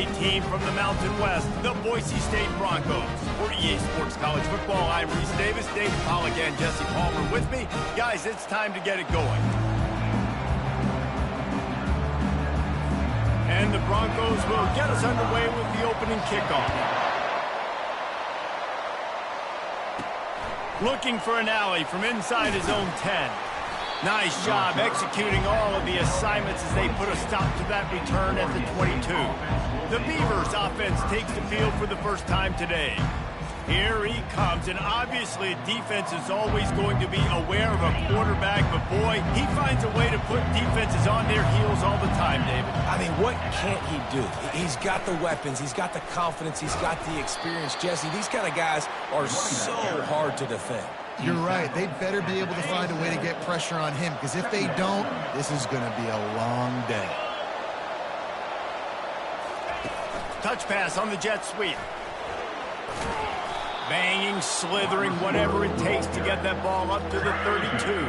a team from the Mountain West, the Boise State Broncos. For EA Sports College Football, I'm Reese Davis, David Pollack, and Jesse Palmer with me. Guys, it's time to get it going. And the Broncos will get us underway with the opening kickoff. Looking for an alley from inside his own 10. Nice job executing all of the assignments as they put a stop to that return at the 22. The Beavers offense takes the field for the first time today. Here he comes, and obviously defense is always going to be aware of a quarterback, but boy, he finds a way to put defenses on their heels all the time, David. I mean, what can't he do? He's got the weapons, he's got the confidence, he's got the experience. Jesse, these kind of guys are so hard to defend. You're right. They'd better be able to find a way to get pressure on him, because if they don't, this is going to be a long day. Touch pass on the jet sweep. Banging, slithering, whatever it takes to get that ball up to the 32.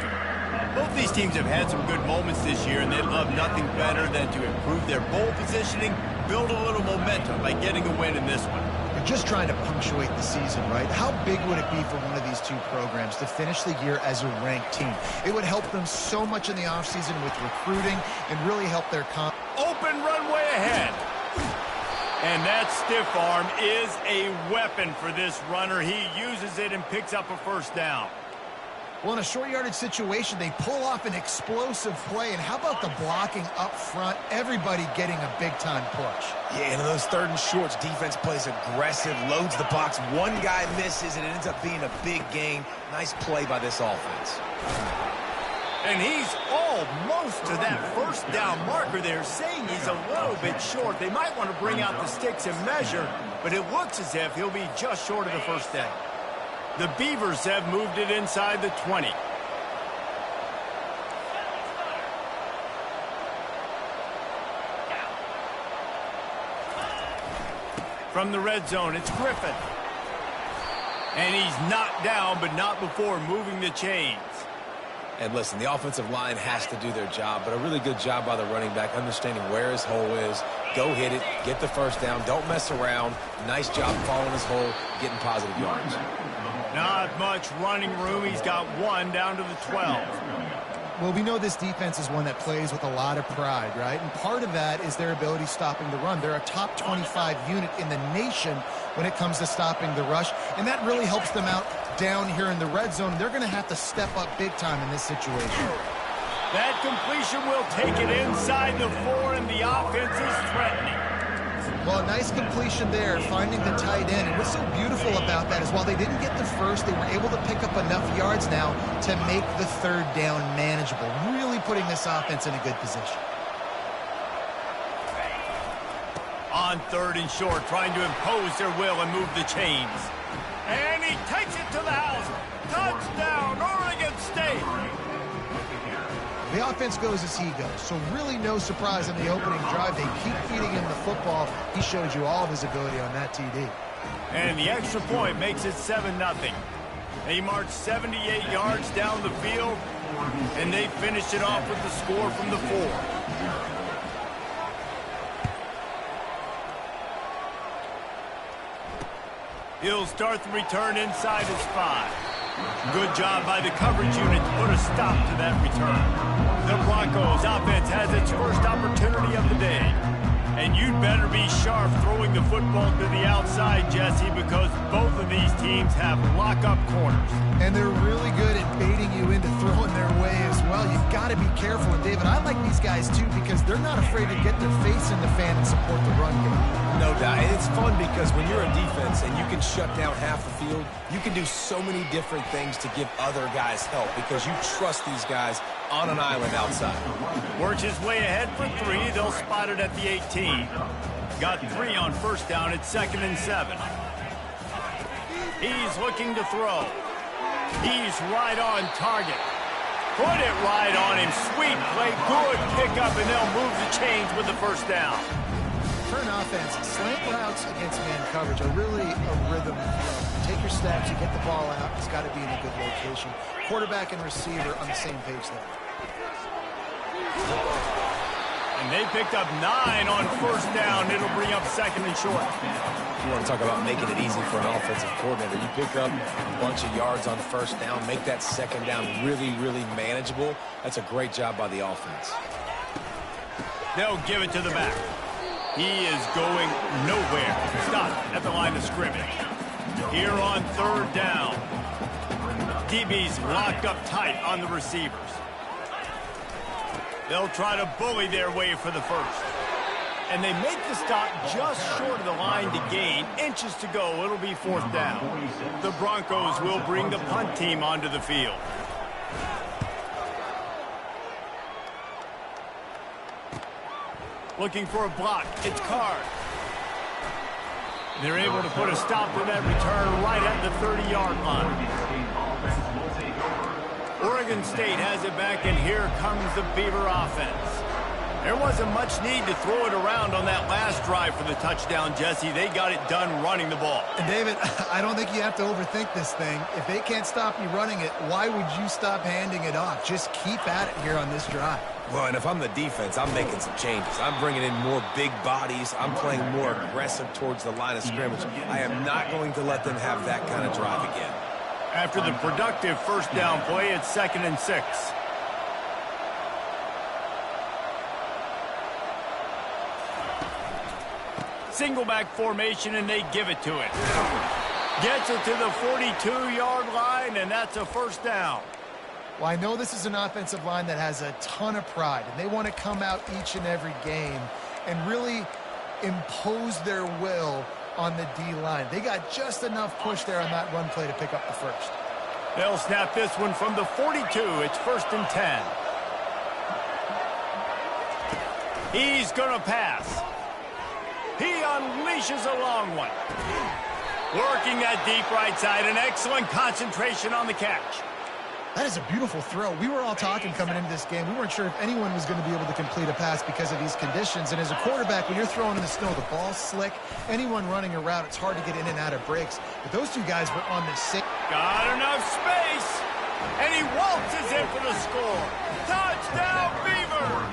Both these teams have had some good moments this year, and they'd love nothing better than to improve their bowl positioning, build a little momentum by getting a win in this one. They're just trying to punctuate the season, right? How big would it be for one of these two programs to finish the year as a ranked team? It would help them so much in the offseason with recruiting and really help their open runway ahead. And that stiff arm is a weapon for this runner. He uses it and picks up a first down. Well, in a short yardage situation, they pull off an explosive play. And how about the blocking up front? Everybody getting a big-time push. Yeah, and in those third and shorts, defense plays aggressive, loads the box. One guy misses, and it ends up being a big gain. Nice play by this offense. And he's almost to that first down marker there, saying he's a little bit short. They might want to bring out the sticks and measure, but it looks as if he'll be just short of the first down. The Beavers have moved it inside the 20. From the red zone, it's Griffin. And he's knocked down, but not before moving the chains. And listen, the offensive line has to do their job, but a really good job by the running back, understanding where his hole is. Go hit it, get the first down, don't mess around. Nice job following his hole, getting positive yards. Not much running room. He's got one down to the 12. Well, we know this defense is one that plays with a lot of pride, right? And part of that is their ability stopping the run. They're a top 25 unit in the nation when it comes to stopping the rush, and that really helps them out down here in the red zone. They're going to have to step up big time in this situation. That completion will take it inside the 4, and the offense is threatening. Well, a nice completion there, finding the tight end. And what's so beautiful about that is while they didn't get the first, they were able to pick up enough yards now to make the third down manageable, really putting this offense in a good position. On third and short, trying to impose their will and move the chains. And he takes it to the house. Touchdown, Oregon State. The offense goes as he goes, so really no surprise in the opening drive. They keep feeding him the football. He showed you all of his ability on that TD. And the extra point makes it 7-0. They marched 78 yards down the field, and they finished it off with the score from the 4. He'll start the return inside his 5. Good job by the coverage unit to put a stop to that return. The Broncos offense has its first opportunity of the day. And you'd better be sharp throwing the football to the outside, Jesse, because both of these teams have lock-up corners. And they're really good at baiting you into throwing their way as well. You've got to be careful. And, David, I like these guys, too, because they're not afraid to get their face in the fan and support the run game. No doubt. And it's fun because when you're a defense and you can shut down half the field, you can do so many different things to give other guys help because you trust these guys on an island outside. Works his way ahead for 3. They'll spot it at the 18. Got 3 on first down at 2nd and 7. He's looking to throw. He's right on target. Put it right on him. Sweet play. Good pickup, and they'll move the chains with the first down. Turn offense, slant routes against man coverage are really a rhythm. Take your steps, you get the ball out. It's got to be in a good location. Quarterback and receiver on the same page there. And they picked up 9 on first down. It'll bring up second and short. You want to talk about making it easy for an offensive coordinator. You pick up a bunch of yards on first down, make that second down really, really manageable. That's a great job by the offense. They'll give it to the back. He is going nowhere. Stop at the line of scrimmage. Here on third down. DB's locked up tight on the receivers. They'll try to bully their way for the first. And they make the stop just short of the line to gain. Inches to go. It'll be fourth down. The Broncos will bring the punt team onto the field. Looking for a block. It's Card. They're able to put a stop to that return right at the 30-yard line. Oregon State has it back, and here comes the Beaver offense. There wasn't much need to throw it around on that last drive for the touchdown, Jesse. They got it done running the ball. And David, I don't think you have to overthink this thing. If they can't stop you running it, why would you stop handing it off? Just keep at it here on this drive. Well, and if I'm the defense, I'm making some changes. I'm bringing in more big bodies. I'm playing more aggressive towards the line of scrimmage. I am not going to let them have that kind of drive again. After the productive first down play, it's 2nd and 6. Single back formation, and they give it to it. Gets it to the 42-yard line, and that's a first down. Well, I know this is an offensive line that has a ton of pride, and they want to come out each and every game and really impose their will on the D-line. They got just enough push there on that run play to pick up the first. They'll snap this one from the 42. It's 1st and 10. He's going to pass. He unleashes a long one. Working that deep right side. An excellent concentration on the catch. That is a beautiful throw. We were all talking coming into this game. We weren't sure if anyone was going to be able to complete a pass because of these conditions. And as a quarterback, when you're throwing in the snow, the ball's slick. Anyone running a route, it's hard to get in and out of breaks. But those two guys were on the same. Got enough space. And he waltzes in for the score. Touchdown, Beavers!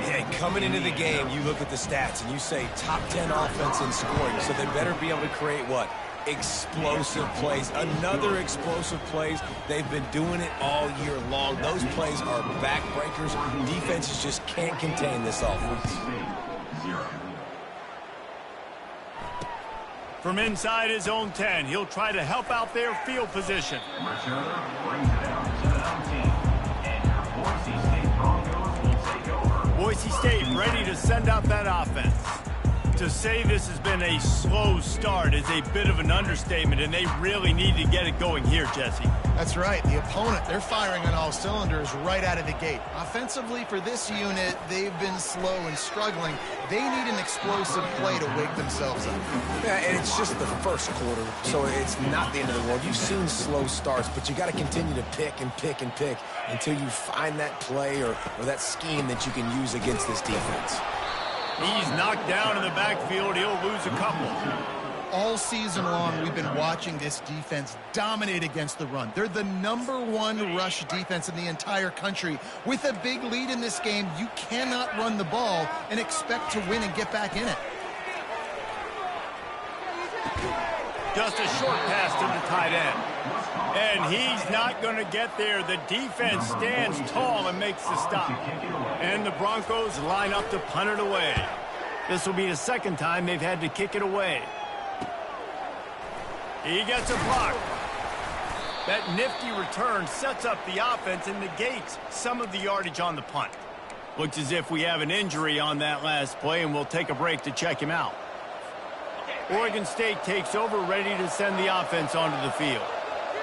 Yeah, coming into the game, you look at the stats and you say top 10 offense in scoring. So they better be able to create what? Explosive plays. Another explosive plays. They've been doing it all year long. Those plays are backbreakers. Defenses just can't contain this offense. From inside his own 10, he'll try to help out their field position. Boise State ready to send out that offense. To say this has been a slow start is a bit of an understatement, and they really need to get it going here, Jesse. That's right. The opponent, they're firing on all cylinders right out of the gate. Offensively, for this unit, they've been slow and struggling. They need an explosive play to wake themselves up. Yeah, and it's just the first quarter, so it's not the end of the world. You've seen slow starts, but you got to continue to pick and pick and pick until you find that play or that scheme that you can use against this defense. He's knocked down in the backfield. He'll lose a couple. All season long, we've been watching this defense dominate against the run. They're the #1 rush defense in the entire country. With a big lead in this game, you cannot run the ball and expect to win and get back in it. Just a short pass to the tight end. And he's not going to get there. The defense stands tall and makes the stop. And the Broncos line up to punt it away. This will be the second time they've had to kick it away. He gets a block. That nifty return sets up the offense and negates some of the yardage on the punt. Looks as if we have an injury on that last play, and we'll take a break to check him out. Oregon State takes over, ready to send the offense onto the field.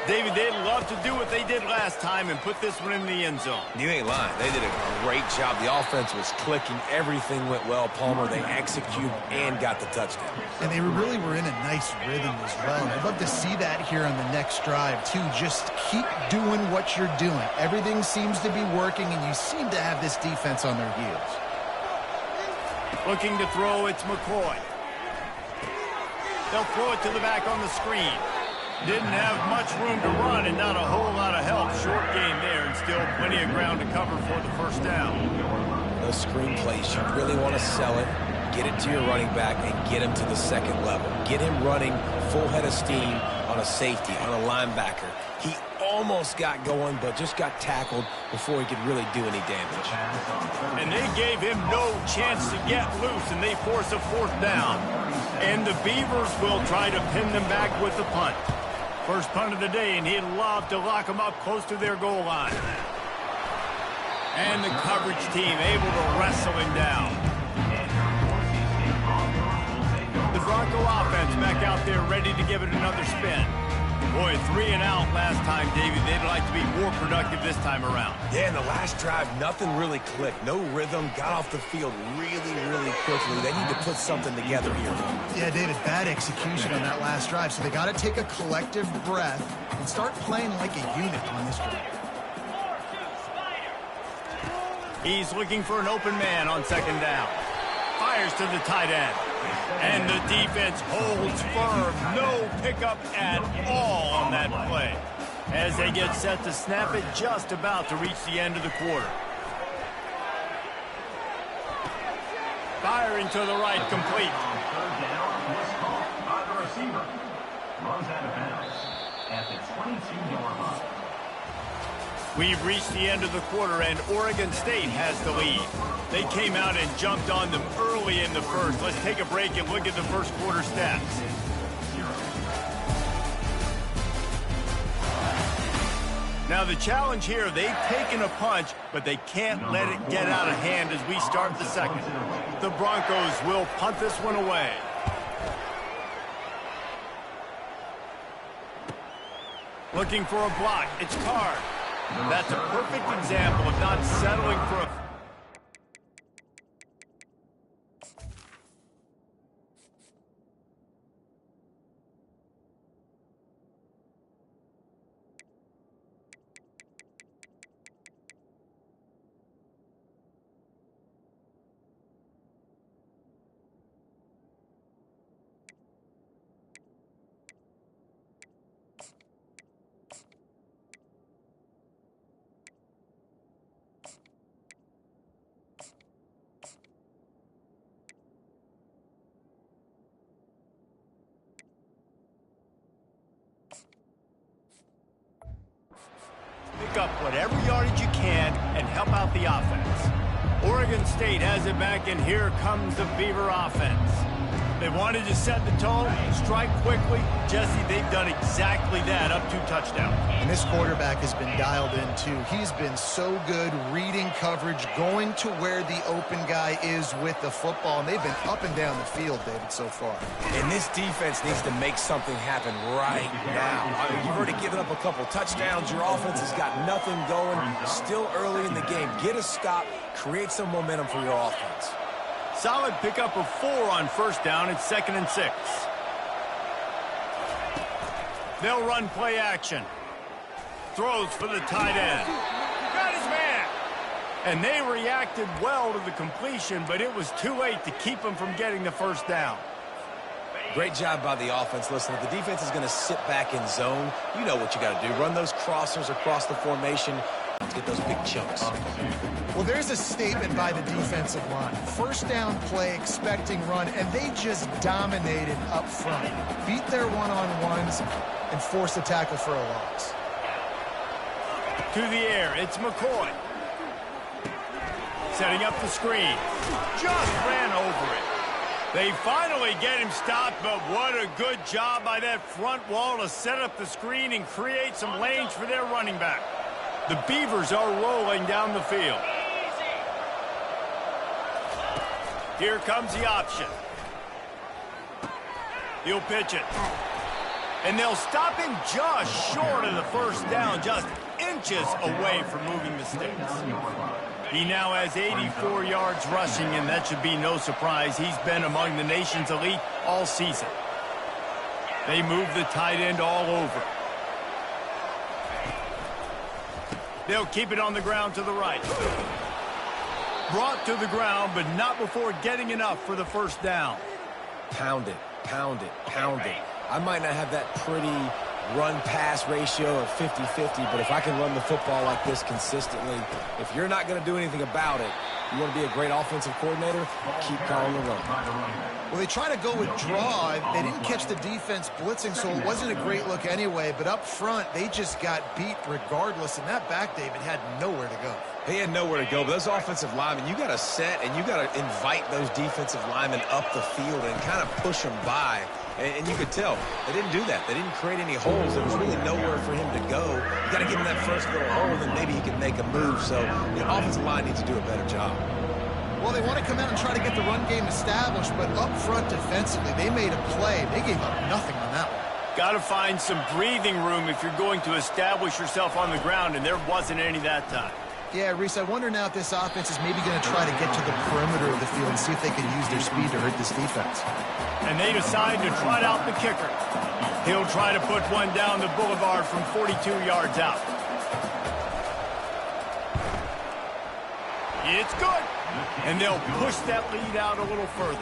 David, they'd love to do what they did last time and put this one in the end zone. You ain't lying. They did a great job. The offense was clicking. Everything went well. Palmer, they executed and got the touchdown. And they really were in a nice rhythm as well. I'd love to see that here on the next drive, too. Just keep doing what you're doing. Everything seems to be working, and you seem to have this defense on their heels. Looking to throw, it's McCoy. They'll throw it to the back on the screen. Didn't have much room to run and not a whole lot of help. Short game there and still plenty of ground to cover for the first down. those screen plays, you really want to sell it, get it to your running back, and get him to the second level. Get him running full head of steam on a safety, on a linebacker. He almost got going, but just got tackled before he could really do any damage. And they gave him no chance to get loose, and they force a fourth down. And the Beavers will try to pin them back with the punt. First punt of the day, and he'd love to lock them up close to their goal line. And the coverage team able to wrestle him down. The Bronco offense back out there ready to give it another spin. Boy, 3 and out last time, Davey. They'd like to be more productive this time around. Yeah, in the last drive, nothing really clicked. No rhythm, got off the field really, really quickly. They need to put something together here. Yeah, David, bad execution on that last drive, so they got to take a collective breath and start playing like a unit on this drive. He's looking for an open man on second down. Fires to the tight end. And the defense holds firm. No pickup at all on that play. As they get set to snap it, just about to reach the end of the quarter. Firing to the right, complete. Third down, this call by the receiver. Runs out of bounds at the 22-yard line. We've reached the end of the quarter, and Oregon State has the lead. They came out and jumped on them early in the first. Let's take a break and look at the first quarter stats. Now the challenge here, they've taken a punch, but they can't let it get out of hand as we start the second. The Broncos will punt this one away. Looking for a block. It's Card. That's a perfect example of not settling for a... Pick up whatever yardage you can and help out the offense. Oregon State has it back, and here comes the Beaver offense. They wanted to set the tone, strike quickly. Jesse, they've done exactly that, up 2 touchdowns. And this quarterback has been dialed in, too. He's been so good reading coverage, going to where the open guy is with the football, and they've been up and down the field, David, so far. And this defense needs to make something happen right now. I mean, you've already given up a couple touchdowns. Your offense has got nothing going. Still early in the game. Get a stop. Create some momentum for your offense. Solid pickup of 4 on first down. It's 2nd and 6. They'll run play action. Throws for the tight end. Got his man. And they reacted well to the completion, but it was too late to keep him from getting the first down. Great job by the offense. Listen, if the defense is going to sit back in zone, you know what you got to do. Run those crossers across the formation to get those big chunks. Well, there's a statement by the defensive line. First down play, expecting run, and they just dominated up front. Beat their one-on-ones and forced a tackle for a loss. To the air, it's McCoy. Setting up the screen. Just ran over it. They finally get him stopped, but what a good job by that front wall to set up the screen and create some lanes for their running back. The Beavers are rolling down the field. Here comes the option. He'll pitch it. And they'll stop him just short of the first down, just inches away from moving the sticks. He now has 84 yards rushing, and that should be no surprise. He's been among the nation's elite all season. They move the tight end all over. They'll keep it on the ground to the right. Brought to the ground, but not before getting enough for the first down. Pound it, pound it, pound it. I might not have that pretty run-pass ratio of 50-50, but if I can run the football like this consistently, if you're not going to do anything about it, you want to be a great offensive coordinator, keep calling the run. Well, they try to go with draw. They didn't catch the defense blitzing, so it wasn't a great look anyway. But up front, they just got beat regardless. And that back, David, had nowhere to go. He had nowhere to go, but those offensive linemen, you got to set and you got to invite those defensive linemen up the field and kind of push them by. And you could tell they didn't do that. They didn't create any holes. There was really nowhere for him to go. You got to give him that first little hole, and then maybe he can make a move. So the offensive line needs to do a better job. Well, they want to come out and try to get the run game established, but up front defensively, they made a play. They gave up nothing on that one. Got to find some breathing room if you're going to establish yourself on the ground, and there wasn't any that time. Yeah, Reese, I wonder now if this offense is maybe going to try to get to the perimeter of the field and see if they can use their speed to hurt this defense. And they decide to trot out the kicker. He'll try to put one down the boulevard from 42 yards out. It's good. And they'll push that lead out a little further.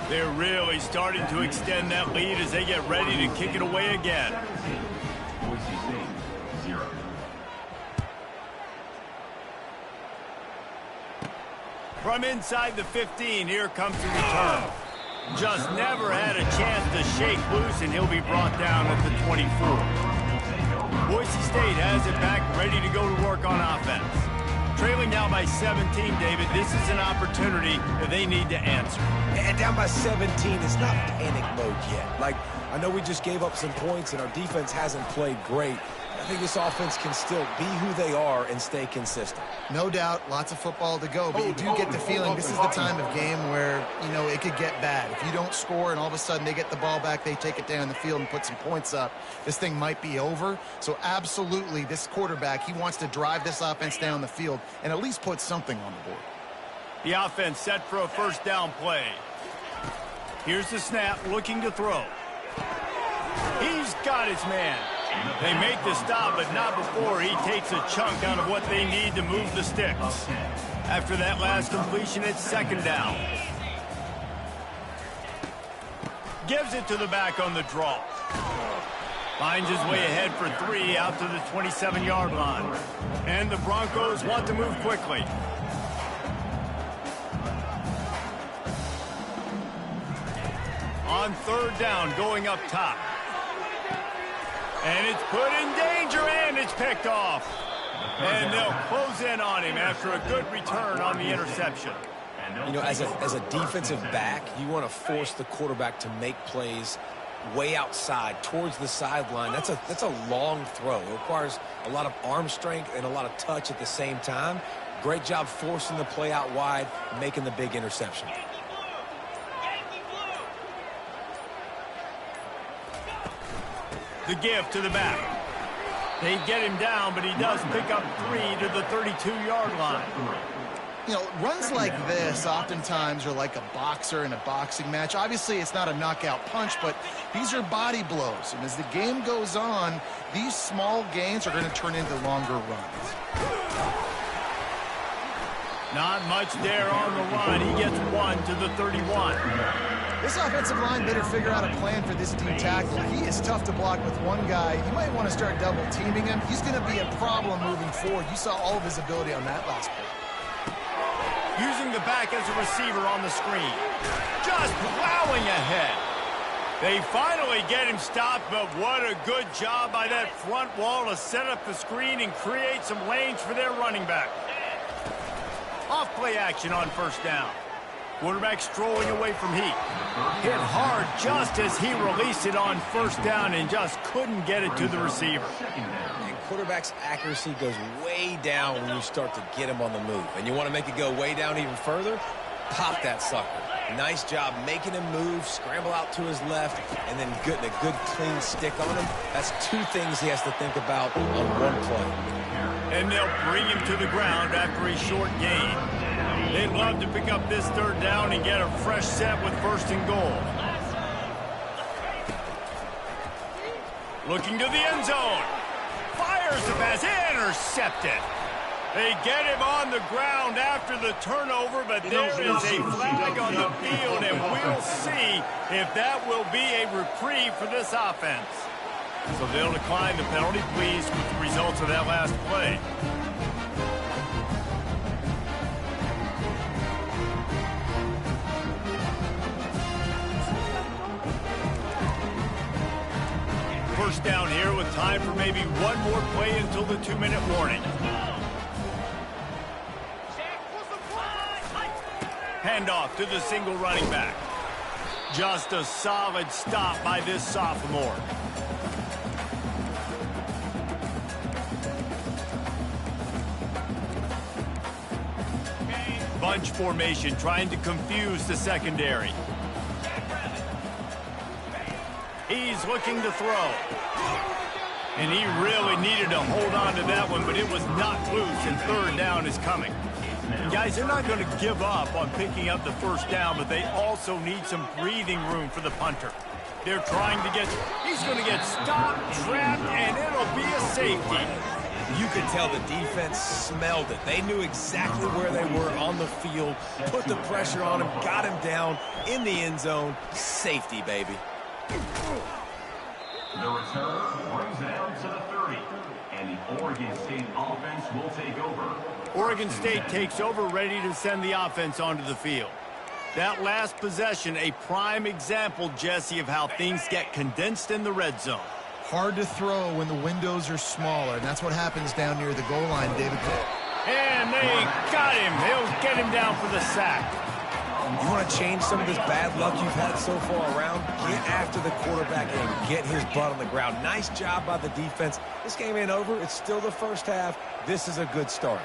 They're really starting to extend that lead as they get ready to kick it away again. From inside the 15, here comes the return. Just never had a chance to shake loose, and he'll be brought down at the 24. Boise State has it back, ready to go to work on offense. Trailing now by 17, David, this is an opportunity that they need to answer. And down by 17, it's not panic mode yet. Like, I know we just gave up some points, and our defense hasn't played great. I think this offense can still be who they are and stay consistent. No doubt, lots of football to go, but you do get the feeling this is the time of game where, you know, it could get bad. If you don't score and all of a sudden they get the ball back, they take it down the field and put some points up, this thing might be over. So absolutely, this quarterback, he wants to drive this offense down the field and at least put something on the board. The offense set for a first down play. Here's the snap, looking to throw. He's got his man. They make the stop, but not before he takes a chunk out of what they need to move the sticks. After that last completion, it's second down. Gives it to the back on the draw. Finds his way ahead for 3 out to the 27-yard line. And the Broncos want to move quickly. On third down, going up top. And it's put in danger, and it's picked off. And they'll close in on him after a good return on the interception. You know, as a defensive back, you want to force the quarterback to make plays way outside, towards the sideline. That's a long throw. It requires a lot of arm strength and a lot of touch at the same time. Great job forcing the play out wide, making the big interception. The give to the back. They get him down, but he does pick up 3 to the 32-yard line. You know, runs like this oftentimes are like a boxer in a boxing match. Obviously, it's not a knockout punch, but these are body blows. And as the game goes on, these small gains are going to turn into longer runs. Not much there on the run. He gets 1 to the 31. This offensive line better figure out a plan for this deep tackle. He is tough to block with one guy. You might want to start double teaming him. He's going to be a problem moving forward. You saw all of his ability on that last play. Using the back as a receiver on the screen. Just plowing ahead. They finally get him stopped, but what a good job by that front wall to set up the screen and create some lanes for their running back. Off play action on first down. Quarterback strolling away from heat. Hit hard just as he released it on first down and just couldn't get it to the receiver. And quarterback's accuracy goes way down when you start to get him on the move. And you want to make it go way down even further? Pop that sucker. Nice job making him move, scramble out to his left, and then getting a good clean stick on him. That's 2 things he has to think about on one play. And they'll bring him to the ground after a short gain. They'd love to pick up this third down and get a fresh set with first and goal. Looking to the end zone. Fires the pass. Intercepted. They get him on the ground after the turnover, but there is a flag on the field, and we'll see if that will be a reprieve for this offense. So they'll decline the penalty, pleased with the results of that last play. First down here with time for maybe one more play until the 2-minute warning. Handoff to the single running back. Just a solid stop by this sophomore. Bunch formation trying to confuse the secondary. He's looking to throw. And he really needed to hold on to that one, but it was knocked loose, and third down is coming. And guys, they're not going to give up on picking up the first down, but they also need some breathing room for the punter. They're trying to get, he's going to get stopped, trapped, and it'll be a safety. You could tell the defense smelled it. They knew exactly where they were on the field, put the pressure on him, got him down in the end zone. Safety, baby. The return brings down to the 30, and the Oregon State offense will take over. Oregon State takes over, ready to send the offense onto the field. That last possession, a prime example, Jesse, of how things get condensed in the red zone. Hard to throw when the windows are smaller, and that's what happens down near the goal line, David. And they got him. They'll get him down for the sack. You want to change some of this bad luck you've had so far around? Get after the quarterback and get his butt on the ground. Nice job by the defense. This game ain't over. It's still the first half. This is a good start.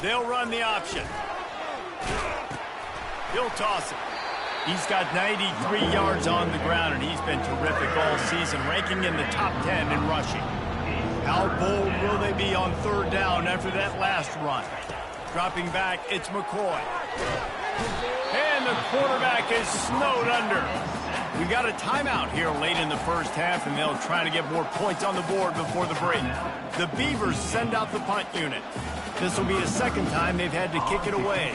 They'll run the option. He'll toss it. He's got 93 yards on the ground, and he's been terrific all season, ranking in the top 10 in rushing. How bold will they be on third down after that last run? Dropping back, it's McCoy. And the quarterback is snowed under. We got a timeout here late in the first half, and they'll try to get more points on the board before the break. The Beavers send out the punt unit. This will be the second time they've had to kick it away.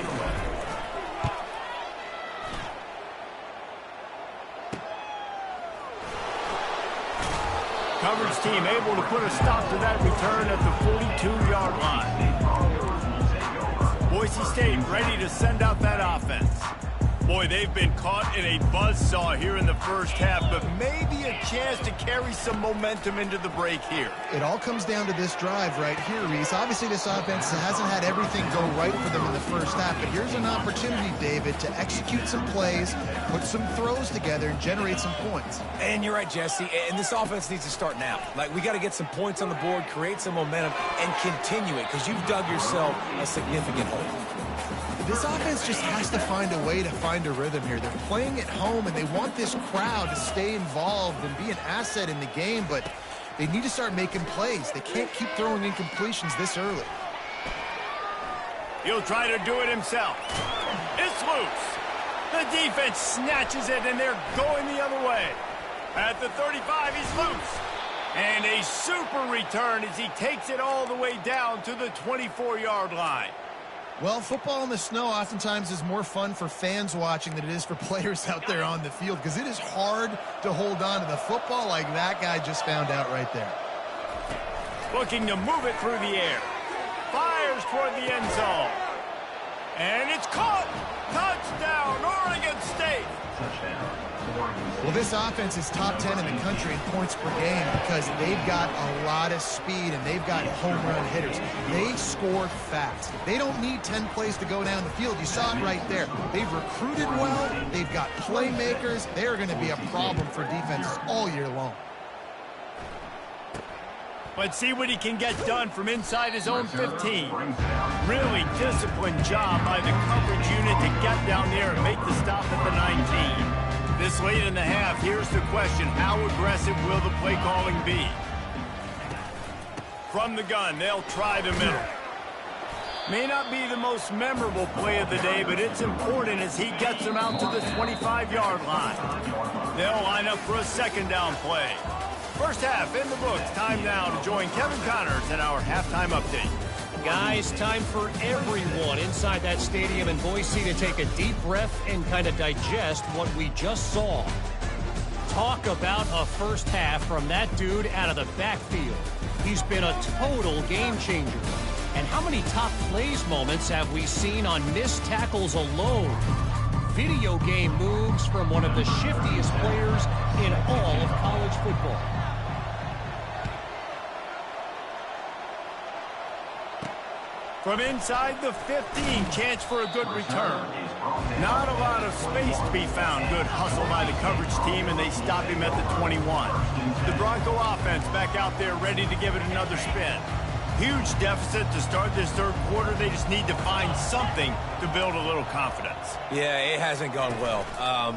Coverage team able to put a stop to that return at the 42-yard line. Boise State ready to send out that offense. Boy, they've been caught in a buzzsaw here in the first half, but maybe a chance to carry some momentum into the break here. It all comes down to this drive right here, Reese. Obviously, this offense hasn't had everything go right for them in the first half, but here's an opportunity, David, to execute some plays, put some throws together, and generate some points. And you're right, Jesse, and this offense needs to start now. Like, we got to get some points on the board, create some momentum, and continue it, because you've dug yourself a significant hole. This offense just has to find a way to find a rhythm here. They're playing at home, and they want this crowd to stay involved and be an asset in the game, but they need to start making plays. They can't keep throwing incompletions this early. He'll try to do it himself. It's loose. The defense snatches it, and they're going the other way. At the 35, he's loose. And a super return as he takes it all the way down to the 24-yard line. Well, football in the snow oftentimes is more fun for fans watching than it is for players out there on the field, because it is hard to hold on to the football like that guy just found out right there. Looking to move it through the air. Fires toward the end zone. And it's caught. Touchdown, Oregon State. Well, this offense is top 10 in the country in points per game because they've got a lot of speed and they've got home run hitters. They score fast. They don't need 10 plays to go down the field. You saw it right there. They've recruited well. They've got playmakers. They're going to be a problem for defenses all year long. Let's see what he can get done from inside his own 15. Really disciplined job by the coverage unit to get down there and make the stop at the 19. This late in the half, here's the question. How aggressive will the play calling be? From the gun, they'll try the middle. May not be the most memorable play of the day, but it's important as he gets them out to the 25-yard line. They'll line up for a second down play. First half in the books. Time now to join Kevin Connors in our halftime update. Guys, time for everyone inside that stadium in Boise to take a deep breath and kind of digest what we just saw. Talk about a first half from that dude out of the backfield. He's been a total game changer. And how many top plays moments have we seen on missed tackles alone? Video game moves from one of the shiftiest players in all of college football. From inside the 15, chance for a good return. Not a lot of space to be found. Good hustle by the coverage team, and they stop him at the 21. The Bronco offense back out there ready to give it another spin. Huge deficit to start this third quarter. They just need to find something to build a little confidence. Yeah, it hasn't gone well.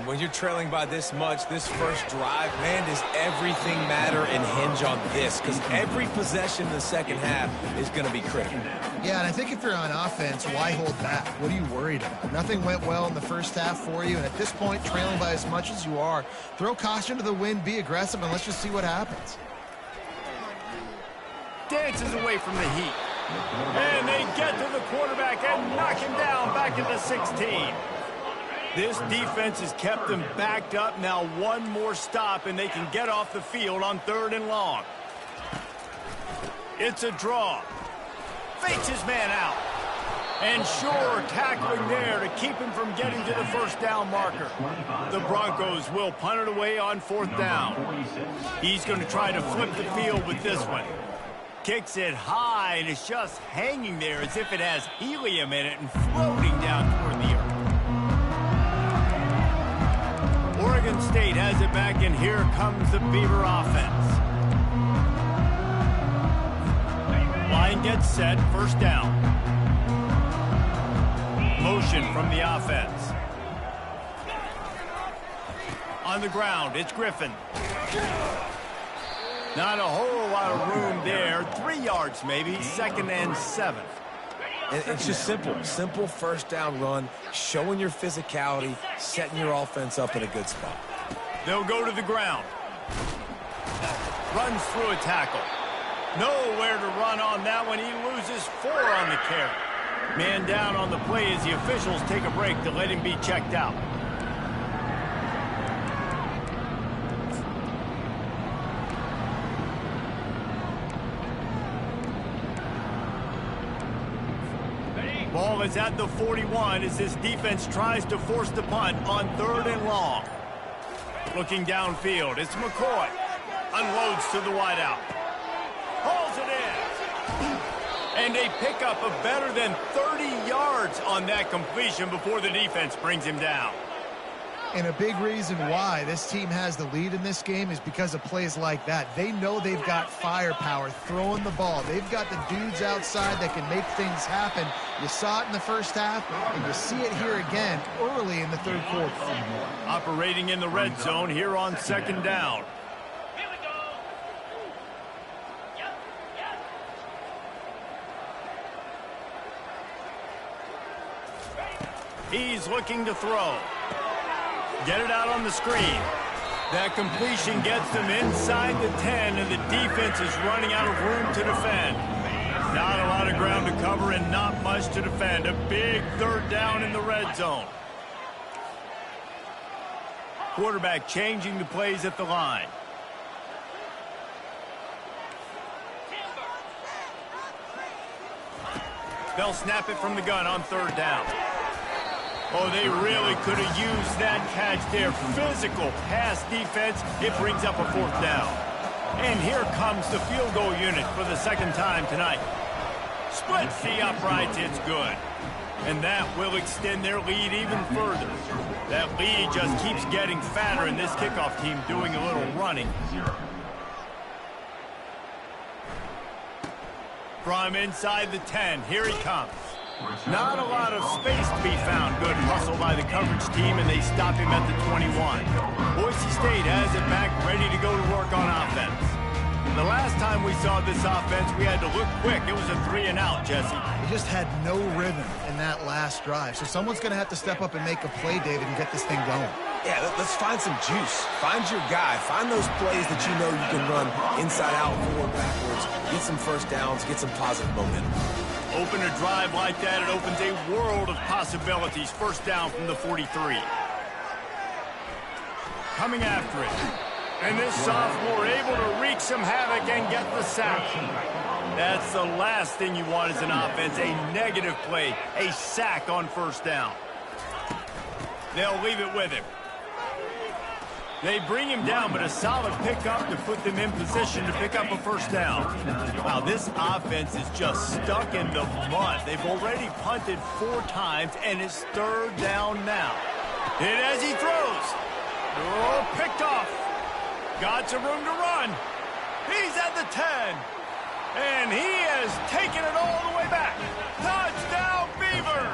When you're trailing by this much, this first drive, man, does everything matter and hinge on this? Because every possession in the second half is going to be critical. Yeah, and I think if you're on offense, why hold back? What are you worried about? Nothing went well in the first half for you, and at this point, trailing by as much as you are, throw caution to the wind, be aggressive, and let's just see what happens. Dances away from the heat. And they get to the quarterback and knock him down back at the 16. This defense has kept them backed up. Now one more stop, and they can get off the field on 3rd and long. It's a draw. Fakes his man out. And sure, tackling there to keep him from getting to the first down marker. The Broncos will punt it away on 4th down. He's going to try to flip the field with this one. Kicks it high, and it's just hanging there as if it has helium in it and floating down toward the earth. Oregon State has it back, and here comes the Beaver offense. Line gets set, first down. Motion from the offense. On the ground, it's Griffin. Not a whole lot of room there. 3 yards maybe, 2nd and 7. It's just simple. Simple first down run, showing your physicality, setting your offense up in a good spot. They'll go to the ground. Runs through a tackle. Nowhere to run on that one. He loses 4 on the carry. Man down on the play as the officials take a break to let him be checked out. Ball is at the 41 as this defense tries to force the punt on 3rd and long. Looking downfield, it's McCoy. Unloads to the wideout. Hauls it in. And they pick up a better than 30 yards on that completion before the defense brings him down. And a big reason why this team has the lead in this game is because of plays like that. They know they've got firepower throwing the ball. They've got the dudes outside that can make things happen. You saw it in the first half, and you see it here again early in the third quarter. Operating in the red zone here on 2nd down. He's looking to throw. Get it out on the screen. That completion gets them inside the 10, and the defense is running out of room to defend. Not a lot of ground to cover and not much to defend. A big 3rd down in the red zone. Quarterback changing the plays at the line. They'll snap it from the gun on 3rd down. Oh, they really could have used that catch there. Physical pass defense. It brings up a 4th down. And here comes the field goal unit for the 2nd time tonight. Splits the uprights. It's good. And that will extend their lead even further. That lead just keeps getting fatter, and this kickoff team doing a little running. From inside the 10, here he comes. Not a lot of space to be found. Good hustle by the coverage team, and they stop him at the 21. Boise State has it back, ready to go to work on offense. The last time we saw this offense, we had to look quick. It was a 3-and-out, Jesse. They just had no rhythm in that last drive. So someone's going to have to step up and make a play, David, and get this thing going. Yeah, let's find some juice. Find your guy. Find those plays that you know you can run inside out, forward, backwards. Get some first downs. Get some positive momentum. Open a drive like that, it opens a world of possibilities. First down from the 43. Coming after it. And this sophomore able to wreak some havoc and get the sack. That's the last thing you want as an offense, a negative play, a sack on first down. They'll leave it with him. They bring him down, but a solid pickup to put them in position to pick up a first down. Wow, this offense is just stuck in the mud. They've already punted 4 times, and it's 3rd down now. Hit as he throws. Oh, picked off. Got some room to run. He's at the 10. And he has taken it all the way back. Touchdown, Beaver!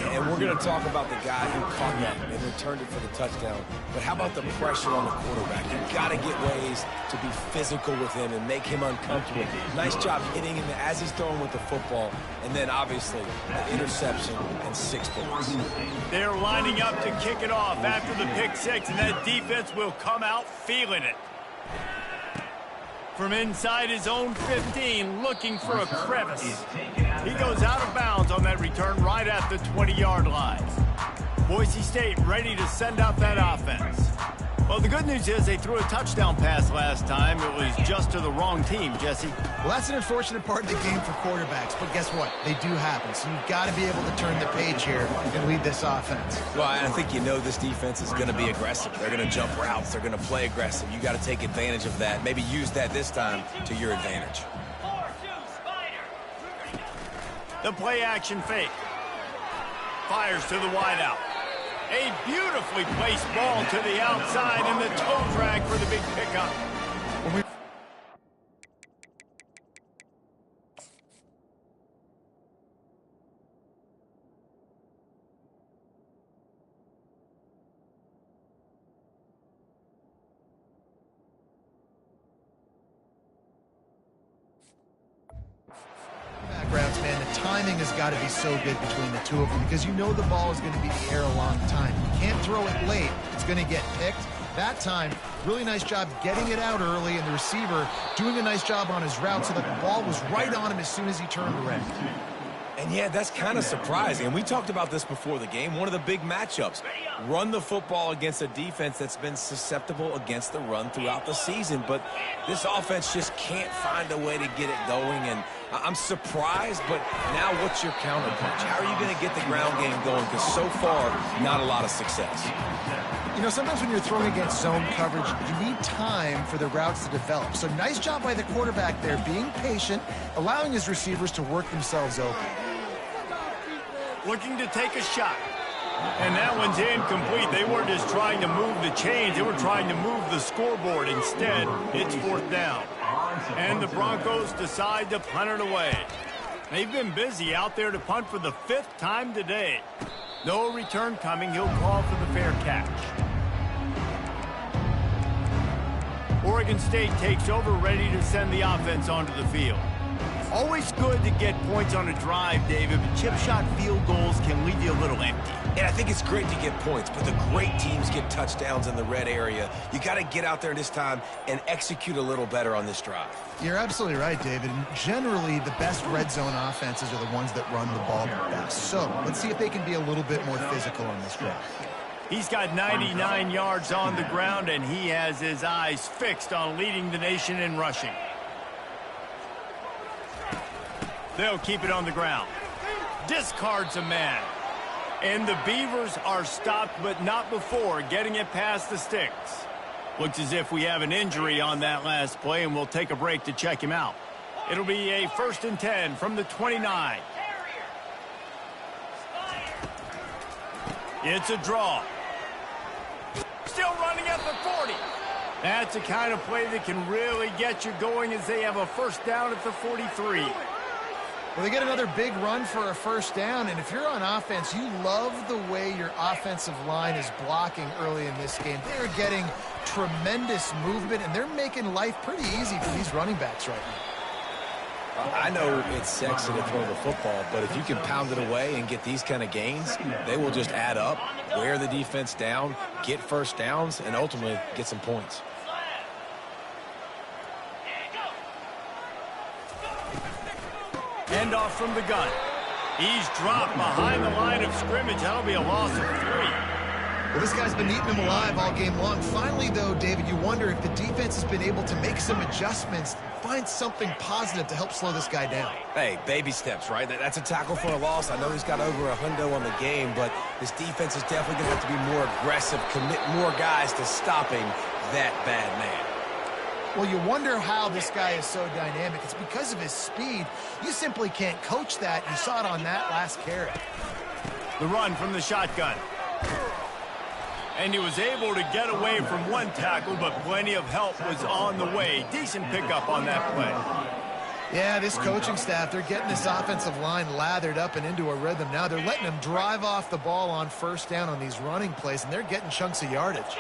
And we're going to talk about the guy who caught that and returned it for the touchdown. But how about the pressure on the quarterback? You've got to get ways to be physical with him and make him uncomfortable. Nice job hitting him as he's throwing with the football. And then, obviously, the interception and 6 points. They're lining up to kick it off after the pick 6, and that defense will come out feeling it. From inside his own 15, looking for a crevice. He goes out of bounds on that return right at the 20-yard line. Boise State ready to send out that offense. Well, the good news is they threw a touchdown pass last time. It was just to the wrong team, Jesse. Well, that's an unfortunate part of the game for quarterbacks, but guess what? They do happen, so you've got to be able to turn the page here and lead this offense. Well, I think you know this defense is going to be aggressive. They're going to jump routes. They're going to play aggressive. You got to take advantage of that. Maybe use that this time to your advantage. The play action fake. Fires to the wideout. A beautifully placed ball to the outside and the toe drag for the big pickup. Routes, man, the timing has got to be so good between the two of them because you know the ball is going to be in the air a long time. You can't throw it late. It's going to get picked. That time, really nice job getting it out early, and the receiver doing a nice job on his route so that the ball was right on him as soon as he turned around. And yeah, that's kind of surprising. And we talked about this before the game. One of the big matchups. Run the football against a defense that's been susceptible against the run throughout the season. But this offense just can't find a way to get it going. And I'm surprised, but now what's your counterpunch? How are you going to get the ground game going? Because so far, not a lot of success. You know, sometimes when you're throwing against zone coverage, you need time for the routes to develop. So nice job by the quarterback there, being patient, allowing his receivers to work themselves open. Looking to take a shot. And that one's incomplete. They weren't just trying to move the chains. They were trying to move the scoreboard. Instead, it's 4th down. And the Broncos decide to punt it away. They've been busy out there to punt for the 5th time today. No return coming. He'll call for the fair catch. Oregon State takes over, ready to send the offense onto the field. Always good to get points on a drive, David, but chip shot field goals can leave you a little empty. And I think it's great to get points, but the great teams get touchdowns in the red area. You got to get out there this time and execute a little better on this drive. You're absolutely right, David. And generally, the best red zone offenses are the ones that run the ball best. So let's see if they can be a little bit more physical on this drive. He's got 99 yards on the ground, and he has his eyes fixed on leading the nation in rushing. They'll keep it on the ground. Discards a man. And the Beavers are stopped, but not before getting it past the sticks. Looks as if we have an injury on that last play, and we'll take a break to check him out. It'll be a 1st and 10 from the 29. It's a draw. Still running at the 40. That's the kind of play that can really get you going as they have a 1st down at the 43. Well, they get another big run for a first down, and if you're on offense, you love the way your offensive line is blocking early in this game. They're getting tremendous movement, and they're making life pretty easy for these running backs right now. I know it's sexy to throw the football, but if you can pound it away and get these kind of gains, they will just add up, wear the defense down, get first downs, and ultimately get some points. Handoff from the gun. He's dropped behind the line of scrimmage. That'll be a loss of 3. Well, this guy's been eating them alive all game long. Finally, though, David, you wonder if the defense has been able to make some adjustments, find something positive to help slow this guy down. Hey, baby steps, right? That's a tackle for a loss. I know he's got over a hundo on the game, but this defense is definitely going to have to be more aggressive, commit more guys to stopping that bad man. Well, you wonder how this guy is so dynamic. It's because of his speed. You simply can't coach that. You saw it on that last carry. The run from the shotgun. And he was able to get away from one tackle, but plenty of help was on the way. Decent pickup on that play. Yeah, this coaching staff, they're getting this offensive line lathered up and into a rhythm now. They're letting them drive off the ball on first down on these running plays, and they're getting chunks of yardage.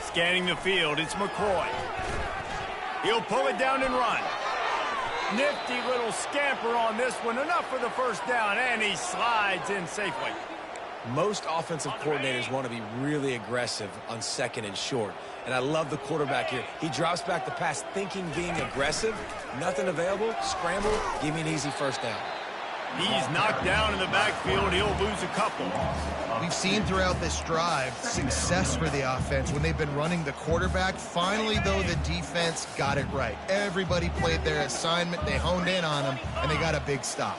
Scanning the field, it's McCoy. He'll pull it down and run. Nifty little scamper on this one. Enough for the first down, and he slides in safely. Most offensive coordinators want to be really aggressive on second and short. And I love the quarterback here. He drops back the pass thinking being aggressive. Nothing available. Scramble. Give me an easy first down. He's knocked down in the backfield. He'll lose a couple. We've seen throughout this drive success for the offense when they've been running the quarterback. Finally, though, the defense got it right. Everybody played their assignment. They honed in on him, and they got a big stop.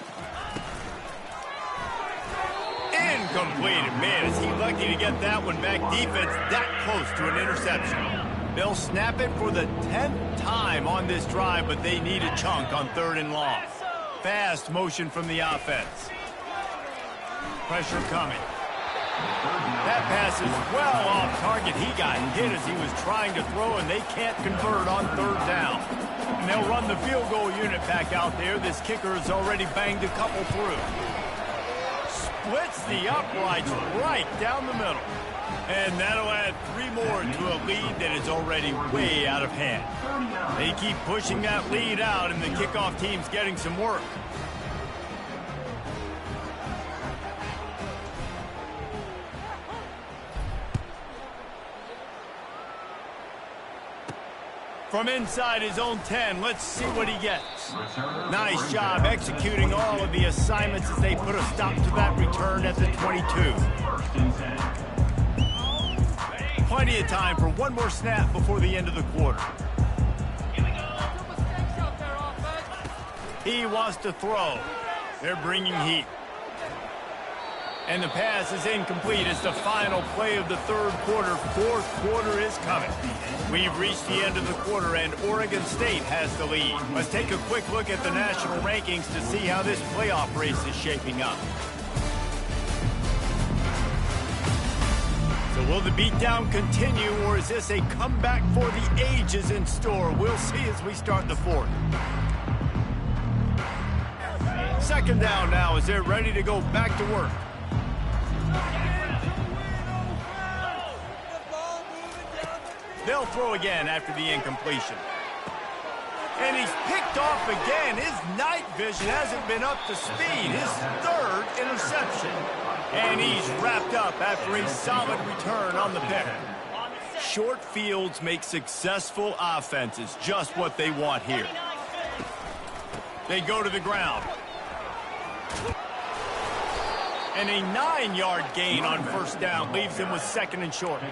Incomplete. Man, is he lucky to get that one back. Defense that close to an interception. They'll snap it for the 10th time on this drive, but they need a chunk on 3rd and long. Fast motion from the offense. Pressure coming. That pass is well off target. He got hit as he was trying to throw, and they can't convert on 3rd down. And they'll run the field goal unit back out there. This kicker has already banged a couple through. Splits the uprights right down the middle. And that'll add 3 more to a lead that is already way out of hand. They keep pushing that lead out, and the kickoff team's getting some work. From inside his own 10, let's see what he gets. Nice job executing all of the assignments as they put a stop to that return at the 22. Plenty of time for one more snap before the end of the quarter. He wants to throw. They're bringing heat. And the pass is incomplete. It's the final play of the 3rd quarter. 4th quarter is coming. We've reached the end of the quarter, and Oregon State has the lead. Let's take a quick look at the national rankings to see how this playoff race is shaping up. So will the beatdown continue, or is this a comeback for the ages in store? We'll see as we start the 4th. 2nd down now as they're ready to go back to work. They'll throw again after the incompletion. And he's picked off again. His night vision hasn't been up to speed. His 3rd interception. And he's wrapped up after a solid return on the pick. Short fields make successful offenses just what they want here. They go to the ground. And a 9-yard gain on 1st down leaves him with 2nd and short.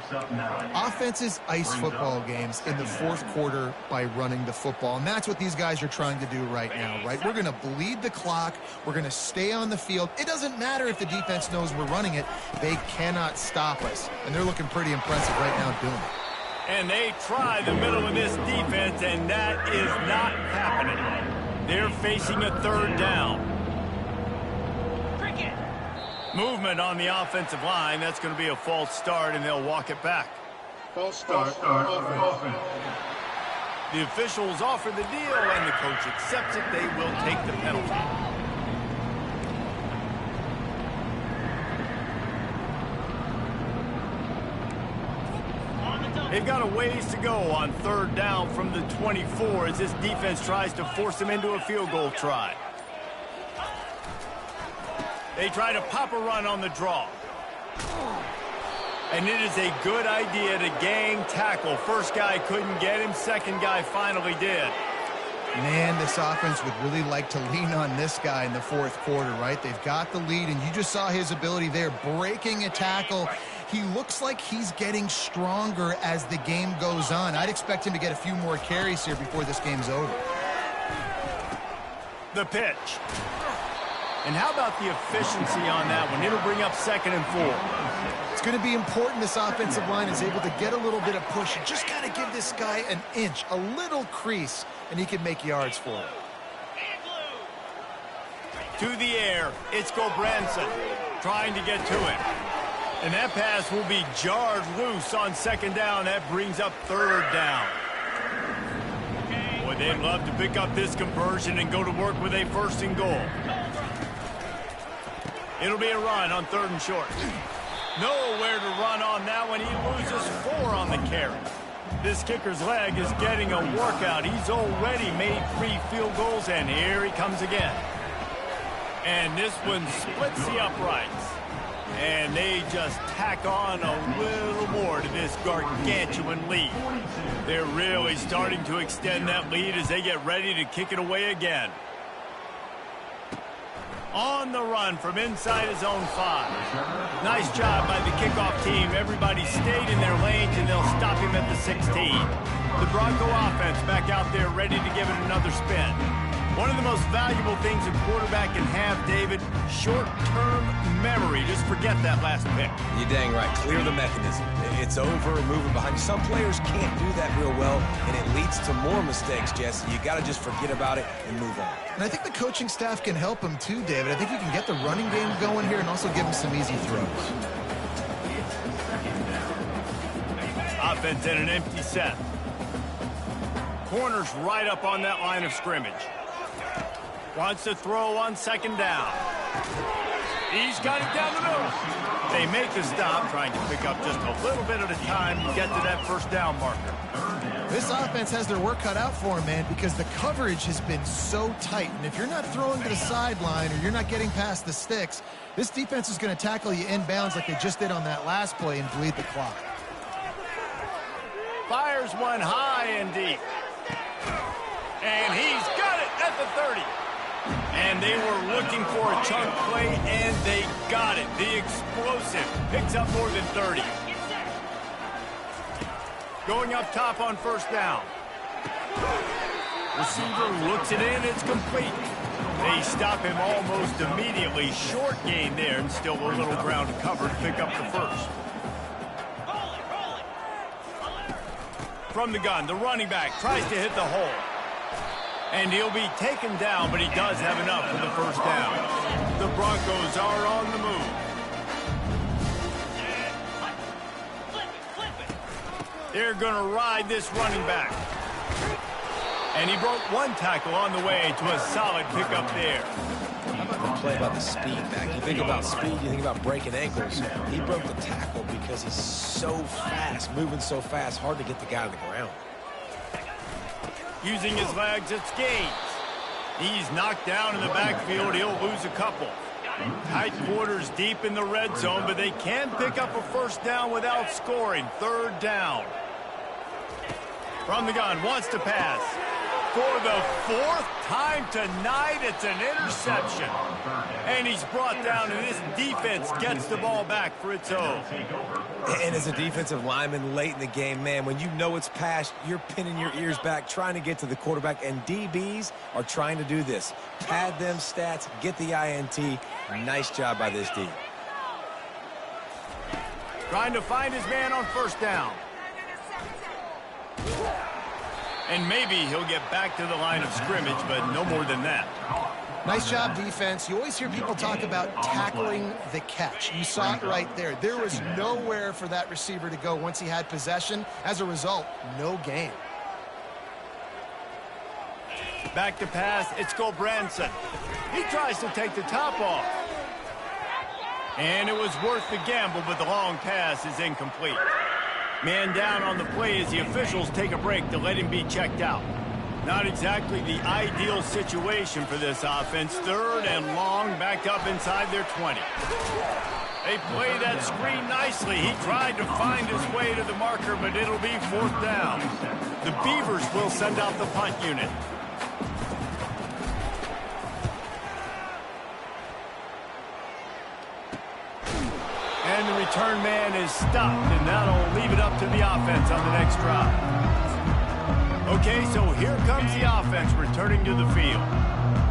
Offenses ice football games in the 4th quarter by running the football, and that's what these guys are trying to do right now, right? We're going to bleed the clock. We're going to stay on the field. It doesn't matter if the defense knows we're running it. They cannot stop us, and they're looking pretty impressive right now doing it. And they try the middle of this defense, and that is not happening. They're facing a 3rd down. Movement on the offensive line. That's going to be a false start, and they'll walk it back. False start. Offense. The officials offer the deal, and the coach accepts it. They will take the penalty. They've got a ways to go on 3rd down from the 24 as this defense tries to force them into a field goal try. They try to pop a run on the draw. And it is a good idea to gang tackle. First guy couldn't get him. Second guy finally did. Man, this offense would really like to lean on this guy in the 4th quarter, right? They've got the lead, and you just saw his ability there, breaking a tackle. He looks like he's getting stronger as the game goes on. I'd expect him to get a few more carries here before this game's over. The pitch. And how about the efficiency on that one? It'll bring up 2nd and 4. It's going to be important this offensive line is able to get a little bit of push. You just got to give this guy an inch, a little crease, and he can make yards for it. To the air, it's Gobranson trying to get to it. And that pass will be jarred loose on 2nd down. That brings up 3rd down. Boy, they'd love to pick up this conversion and go to work with a 1st and goal. It'll be a run on 3rd and short. Nowhere to run on that one. He loses 4 on the carry. This kicker's leg is getting a workout. He's already made 3 field goals, and here he comes again. And this one splits the uprights. And they just tack on a little more to this gargantuan lead. They're really starting to extend that lead as they get ready to kick it away again. On the run from inside his own 5. Nice job by the kickoff team. Everybody stayed in their lanes, and they'll stop him at the 16. The Bronco offense back out there ready to give it another spin. One of the most valuable things a quarterback can have, David, short-term memory. Just forget that last pick. You're dang right. Clear the mechanism. It's over and moving behind you. Some players can't do that real well, and it leads to more mistakes, Jesse. You got to just forget about it and move on. And I think the coaching staff can help him too, David. I think you can get the running game going here and also give him some easy throws. Offense in an empty set. Corner's right up on that line of scrimmage. Wants to throw on 2nd down. He's got it down the middle. They make the stop, trying to pick up just a little bit at a time to get to that 1st down marker. This offense has their work cut out for him, man, because the coverage has been so tight. And if you're not throwing to the sideline or you're not getting past the sticks, this defense is going to tackle you inbounds like they just did on that last play and bleed the clock. Fires one high and deep. And he's got it at the 30. And they were looking for a chunk play, and they got it. The explosive picks up more than 30. Going up top on 1st down. Receiver looks it in. It's complete. They stop him almost immediately. Short gain there, and still a little ground to cover to pick up the 1st. From the gun, the running back tries to hit the hole. And he'll be taken down, but he does have enough for the 1st down. The Broncos are on the move. They're going to ride this running back. And he broke 1 tackle on the way to a solid pickup there. How about the play about the speed, Mac? You think about speed, you think about breaking ankles. He broke the tackle because he's so fast, moving so fast, hard to get the guy on the ground. Using his legs, it's Gaines. He's knocked down in the backfield. He'll lose a couple. Tight quarters deep in the red zone, but they can pick up a 1st down without scoring. 3rd down. From the gun, wants to pass. For the 4th time tonight, it's an interception. And he's brought down, and this defense gets the ball back for its own. And as a defensive lineman late in the game, man, when you know it's past, you're pinning your ears back, trying to get to the quarterback, and DBs are trying to do this. Pad them stats, get the INT. Nice job by this D. Trying to find his man on 1st down. And maybe he'll get back to the line of scrimmage, but no more than that. Nice job, defense. You always hear people talk about tackling the catch. You saw it right there. There was nowhere for that receiver to go once he had possession. As a result, no gain. Back to pass, it's Branson. He tries to take the top off. And it was worth the gamble, but the long pass is incomplete. Man down on the play as the officials take a break to let him be checked out. Not exactly the ideal situation for this offense. 3rd and long, backed up inside their 20. They play that screen nicely. He tried to find his way to the marker, but it'll be 4th down. The Beavers will send out the punt unit. And the return man is stopped, and that'll leave it up to the offense on the next drive. Okay, so here comes the offense returning to the field.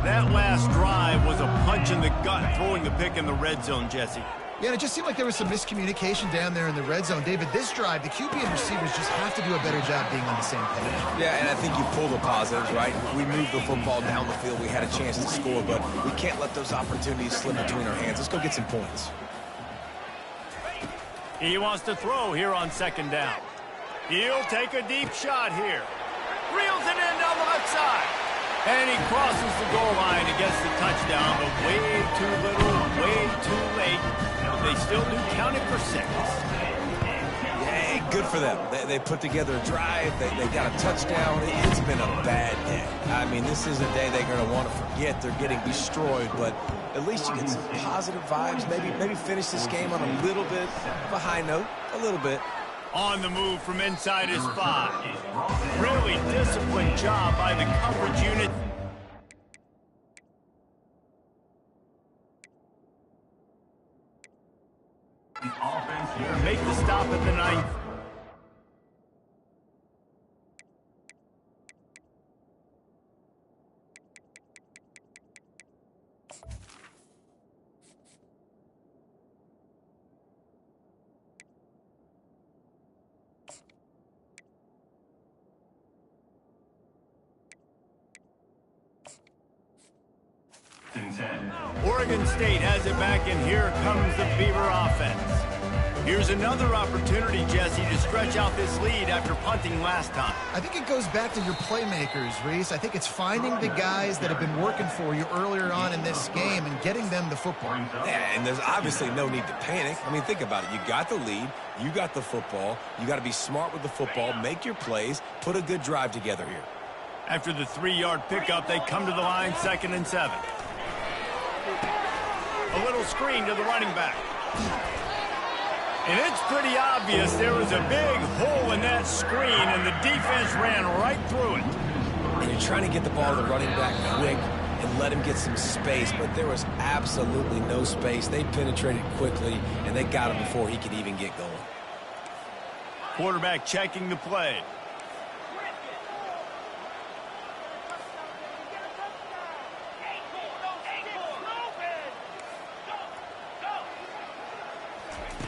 That last drive was a punch in the gut, throwing the pick in the red zone, Jesse. Yeah, and it just seemed like there was some miscommunication down there in the red zone. David, this drive, the QB and receivers just have to do a better job being on the same page. Yeah, and I think you pull the positives, right? We moved the football down the field. We had a chance to score, but we can't let those opportunities slip between our hands. Let's go get some points. He wants to throw here on 2nd down. He'll take a deep shot here. Reels it in down the left side. And he crosses the goal line and gets the touchdown, but way too little, way too late. They still do count it for 6. Yeah, good for them. They put together a drive. They got a touchdown. It's been a bad day. I mean, this is a day they're going to want to forget. They're getting destroyed, but at least you get some positive vibes. Maybe finish this game on a little bit of a high note, a little bit. On the move from inside his 5. Really disciplined job by the coverage unit. Make the stop at the 9th. Oregon State has it back, and here comes the Beaver offense. Here's another opportunity, Jesse, to stretch out this lead after punting last time. I think it goes back to your playmakers, Reese. I think it's finding the guys that have been working for you earlier on in this game and getting them the football. Yeah, and there's obviously no need to panic. I mean, think about it. You got the lead. You got the football. You got to be smart with the football, make your plays, put a good drive together here. After the 3-yard pickup, they come to the line, 2nd and 7. A little screen to the running back. And it's pretty obvious there was a big hole in that screen, and the defense ran right through it. And you're trying to get the ball to the running back quick and let him get some space, but there was absolutely no space. They penetrated quickly, and they got him before he could even get going. Quarterback checking the play.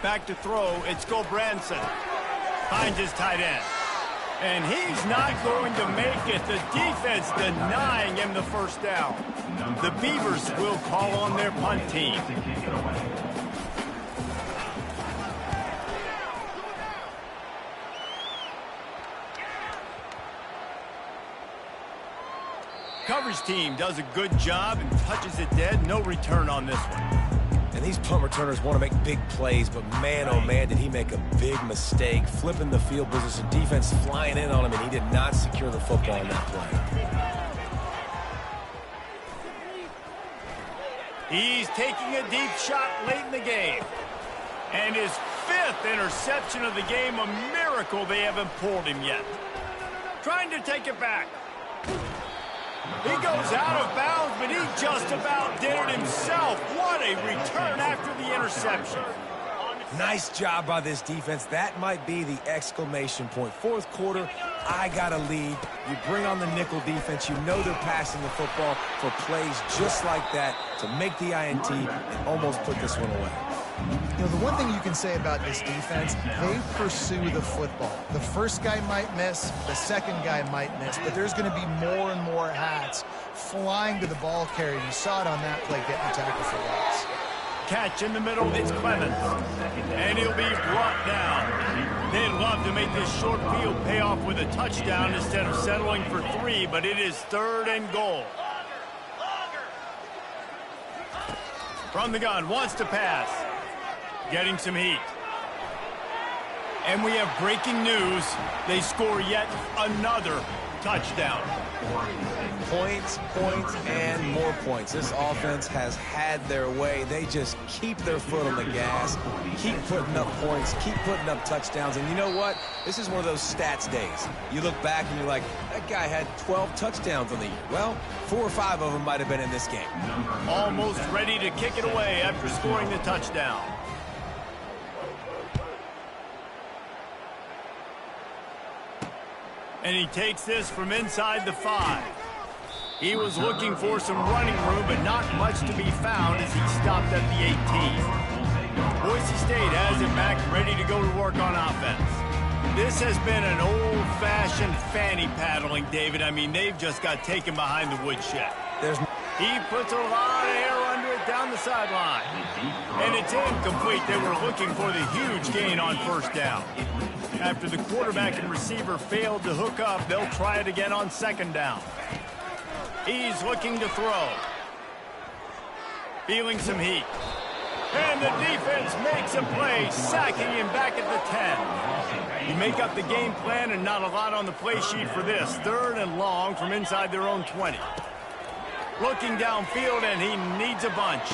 Back to throw, it's Branson. Finds his tight end. And he's not going to make it. The defense denying him the 1st down. The Beavers will call on their punt team. Coverage team does a good job and touches it dead. No return on this one. And these punt returners want to make big plays, but man, oh man, did he make a big mistake. Flipping the field position, defense flying in on him, and he did not secure the football in that play. He's taking a deep shot late in the game. And his 5th interception of the game, a miracle they haven't pulled him yet. Trying to take it back. He goes out of bounds, but he just about did it himself. What a return after the interception. Nice job by this defense. That might be the exclamation point. 4th quarter, I got a lead. You bring on the nickel defense. You know they're passing the football for plays just like that to make the INT and almost put this one away. You know, the one thing you can say about this defense, they pursue the football. The first guy might miss, the second guy might miss, but there's going to be more and more hats flying to the ball carrier. You saw it on that play getting the tackle for loss. Catch in the middle, it's Clemens. And he'll be brought down. They'd love to make this short field pay off with a touchdown instead of settling for 3, but it is 3rd and goal. From the gun, wants to pass. Getting some heat. And we have breaking news. They score yet another touchdown. Points, points, and more points. This offense has had their way. They just keep their foot on the gas, keep putting up points, keep putting up touchdowns. And you know what? This is one of those stats days. You look back and you're like, that guy had 12 touchdowns on the year. Well, 4 or 5 of them might have been in this game. Almost ready to kick it away after scoring the touchdown. And he takes this from inside the 5. He was looking for some running room, but not much to be found as he stopped at the 18. Boise State has it back, ready to go to work on offense. This has been an old-fashioned fanny paddling, David. I mean, they've just got taken behind the woodshed. He puts a lot of air under it down the sideline. And it's incomplete. They were looking for the huge gain on 1st down. After the quarterback and receiver failed to hook up, they'll try it again on 2nd down. He's looking to throw. Feeling some heat. And the defense makes a play, sacking him back at the 10. You make up the game plan and not a lot on the play sheet for this. 3rd and long from inside their own 20. Looking downfield, and he needs a bunch.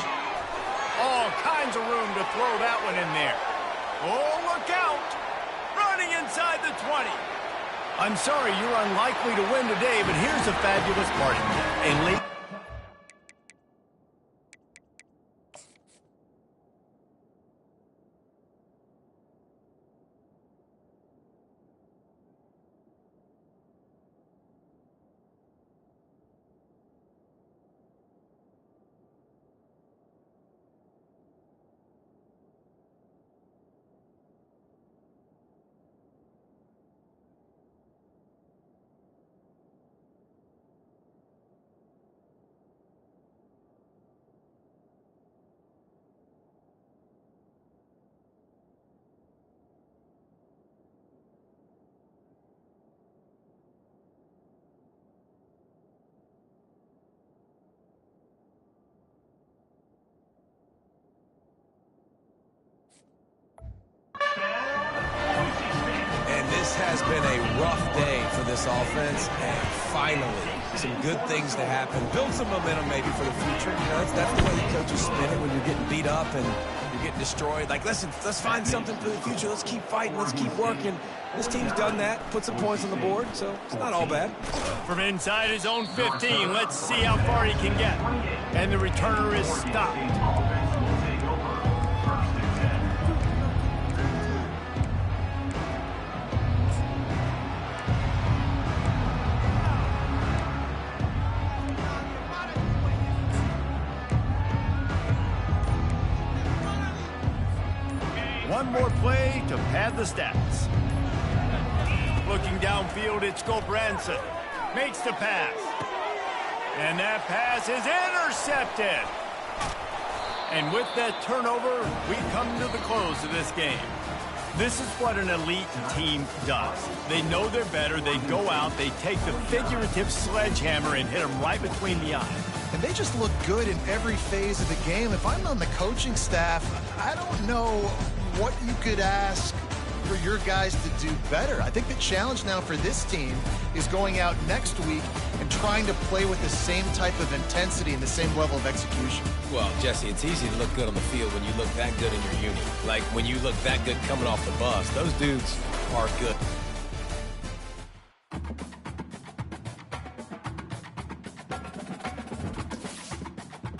All kinds of room to throw that one in there. Oh, look out! Running inside the 20. I'm sorry, you're unlikely to win today, but here's a fabulous party. A late... This has been a rough day for this offense, and finally, some good things to happen. Build some momentum maybe for the future. You know, that's the way the coaches spin it when you're getting beat up and you're getting destroyed. Like, listen, let's find something for the future. Let's keep fighting. Let's keep working. This team's done that, put some points on the board, so it's not all bad. From inside his own 15, let's see how far he can get. And the returner is stopped. One more play to pad the stats. Looking downfield, it's Gulbranson. Makes the pass. And that pass is intercepted. And with that turnover, we come to the close of this game. This is what an elite team does. They know they're better. They go out, they take the figurative sledgehammer and hit them right between the eyes. And they just look good in every phase of the game. If I'm on the coaching staff, I don't know what you could ask for your guys to do better. I think the challenge now for this team is going out next week and trying to play with the same type of intensity and the same level of execution. Well, Jesse, it's easy to look good on the field when you look that good in your uni. Like when you look that good coming off the bus. Those dudes are good.